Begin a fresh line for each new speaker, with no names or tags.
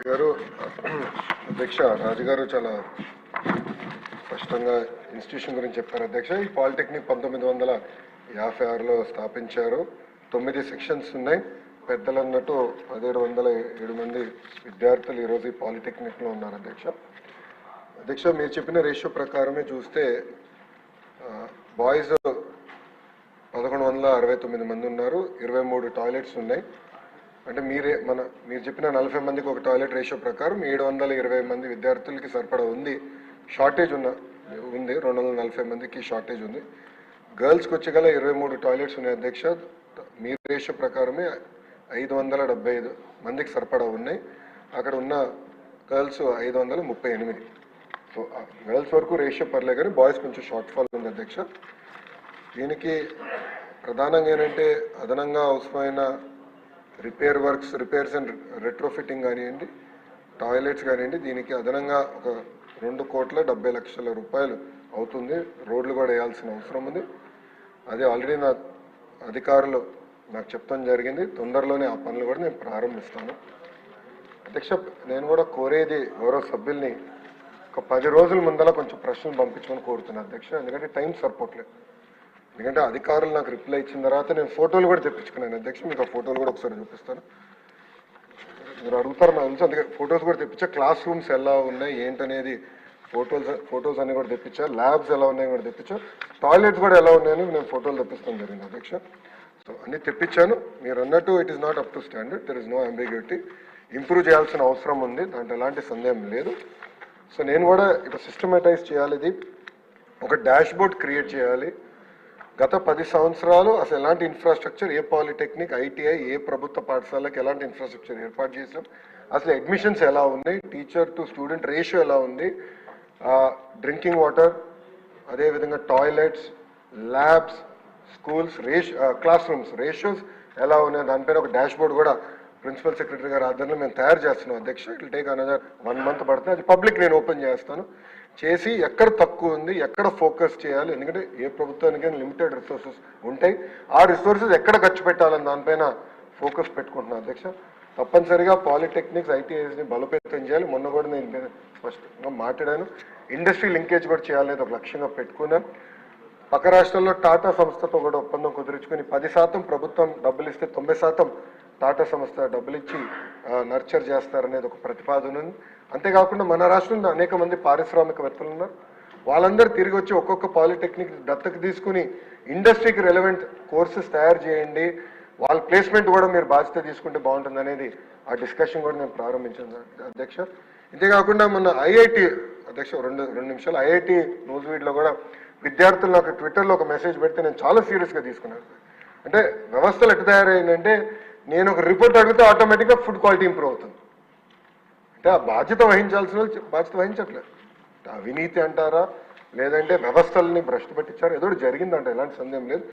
గారు అధ్యక్ష రాజుగారు చాలా స్పష్టంగా ఇన్స్టిట్యూషన్ గురించి చెప్పారు అధ్యక్ష. ఈ పాలిటెక్నిక్ 1956లో స్థాపించారు. 9 సెక్షన్స్ ఉన్నాయి. పెద్దలు అన్నట్టు 1707 మంది విద్యార్థులు ఈరోజు ఈ పాలిటెక్నిక్లో ఉన్నారు అధ్యక్ష. అధ్యక్ష మీరు చెప్పిన రేషియో ప్రకారమే చూస్తే బాయ్స్ 1169 మంది ఉన్నారు. 23 టాయిలెట్స్ ఉన్నాయి. అంటే మీరు చెప్పిన 40 మందికి ఒక టాయిలెట్ రేషియో ప్రకారం 720 మంది విద్యార్థులకి సరిపడా ఉంది. షార్టేజ్ ఉంది 240 మందికి షార్టేజ్ ఉంది. గర్ల్స్కి వచ్చేగల 23 టాయిలెట్స్ ఉన్నాయి అధ్యక్ష. మీ రేషియో ప్రకారమే 575 మందికి సరిపడా ఉన్నాయి. అక్కడ ఉన్న గర్ల్స్ 538. సో గర్ల్స్ వరకు రేషియో పర్లే కానీ బాయ్స్ కొంచెం షార్ట్ ఫాల్ ఉంది అధ్యక్ష. దీనికి ప్రధానంగా ఏంటంటే అదనంగా అవసరమైన రిపేర్స్ అండ్ రెట్రోఫిట్టింగ్ కానివ్వండి, టాయిలెట్స్ కానివ్వండి, దీనికి అదనంగా ఒక 2,70,00,000 రూపాయలు అవుతుంది. రోడ్లు కూడా వేయాల్సిన అవసరం ఉంది. అదే ఆల్రెడీ నా అధికారులు నాకు చెప్తాం జరిగింది. తొందరలోనే ఆ పనులు కూడా నేను ప్రారంభిస్తాను అధ్యక్ష. నేను కూడా కోరేది గౌరవ సభ్యుల్ని ఒక 10 రోజుల ముందల కొంచెం ప్రశ్నలు పంపించమని కోరుతున్నాను అధ్యక్ష. ఎందుకంటే టైం సరిపోవట్లేదు. ఎందుకంటే అధికారులు నాకు రిప్లై ఇచ్చిన తర్వాత నేను ఫోటోలు కూడా తెప్పించుకున్నాను అధ్యక్ష. మీకు ఆ ఫోటోలు కూడా ఒకసారి చూపిస్తాను. మీరు అడుగుతారు నాకు తెలుసు, అందుకే ఫొటోస్ కూడా తెప్పించా. క్లాస్ రూమ్స్ ఎలా ఉన్నాయి ఏంటనేది ఫొటోస్ అన్ని కూడా తెప్పించా. ల్యాబ్స్ ఎలా ఉన్నాయి కూడా తెప్పించా. టాయిలెట్స్ కూడా ఎలా ఉన్నాయని నేను ఫోటోలు తెప్పిస్తాను జరిగింది అధ్యక్ష. సో అన్ని తెప్పించాను. మీరు అన్నట్టు it is not up to standard. There is no ambiguity. Improve చేయాల్సిన అవసరం ఉంది, దాంట్లో ఎలాంటి సందేహం లేదు. సో నేను కూడా ఇప్పుడు సిస్టమేటైజ్ చేయాలి. ఇది ఒక డాష్ బోర్డ్ క్రియేట్ చేయాలి. గత 10 సంవత్సరాలు అసలు ఎలాంటి ఇన్ఫ్రాస్ట్రక్చర్, ఏ పాలిటెక్నిక్, ఐటీఐ, ఏ ప్రభుత్వ పాఠశాలకు ఎలాంటి ఇన్ఫ్రాస్ట్రక్చర్ ఏర్పాటు చేసాం, అసలు అడ్మిషన్స్ ఎలా ఉన్నాయి, టీచర్ టు స్టూడెంట్ రేషియో ఎలా ఉంది, డ్రింకింగ్ వాటర్, అదేవిధంగా toilets, labs, schools, class rooms ratios ఎలా ఉన్నాయి, దానిపైన ఒక డాష్ బోర్డ్ కూడా ప్రిన్సిపల్ సెక్రటరీ గారి ఆధ్వర్యంలో మేము తయారు చేస్తున్నాం అధ్యక్ష. It will take another 1 month పడుతుంది. అది పబ్లిక్ నేను ఓపెన్ చేస్తాను. చేసి ఎక్కడ తక్కువ ఉంది, ఎక్కడ ఫోకస్ చేయాలి, ఎందుకంటే ఏ ప్రభుత్వానికి లిమిటెడ్ రిసోర్సెస్ ఉంటాయి. ఆ రిసోర్సెస్ ఎక్కడ ఖర్చు పెట్టాలని దానిపైన ఫోకస్ పెట్టుకుంటున్నాను అధ్యక్ష. తప్పనిసరిగా పాలిటెక్నిక్స్, ఐటీఐస్ని బలోపేతం చేయాలి. మొన్న కూడా నేను స్పష్టంగా మాట్లాడాను. ఇండస్ట్రీ లింకేజ్ కూడా చేయాలనేది ఒక లక్ష్యంగా పెట్టుకున్నాను. పక్క రాష్ట్రాల్లో టాటా సంస్థతో కూడా ఒప్పందం కుదుర్చుకుని 10% ప్రభుత్వం డబ్బులు ఇస్తే 90% టాటా సంస్థ డబ్బులు ఇచ్చి నర్చర్ చేస్తారనేది ఒక ప్రతిపాదన ఉంది. అంతేకాకుండా మన రాష్ట్రంలో అనేక మంది పారిశ్రామికవేత్తలు ఉన్నారు. వాళ్ళందరూ తిరిగి వచ్చి ఒక్కొక్క పాలిటెక్నిక్ దత్తకు తీసుకుని ఇండస్ట్రీకి రెలవెంట్ కోర్సెస్ తయారు చేయండి, వాళ్ళ ప్లేస్మెంట్ కూడా మీరు బాధ్యత తీసుకుంటే బాగుంటుంది అనేది ఆ డిస్కషన్ కూడా నేను ప్రారంభించాను అధ్యక్ష. ఇంతేకాకుండా మన ఐఐటి అధ్యక్ష 2 నిమిషాలు ఐఐటి న్యూస్ వీడ్లో కూడా విద్యార్థులు నాకు ట్విట్టర్లో ఒక మెసేజ్ పెడితే నేను చాలా సీరియస్గా తీసుకున్నాను. అంటే వ్యవస్థలు ఎట్లా తయారైందంటే నేను ఒక రిపోర్ట్ అడిగితే ఆటోమేటిక్గా ఫుడ్ క్వాలిటీ ఇంప్రూవ్ అవుతుంది. అంటే ఆ బాధ్యత వహించాల్సిన వాళ్ళు బాధ్యత వహించట్లేదు. అవినీతి అంటారా, లేదంటే వ్యవస్థల్ని భ్రష్టు పట్టించారా, ఏదో జరిగిందంట, ఎలాంటి సందేహం లేదు.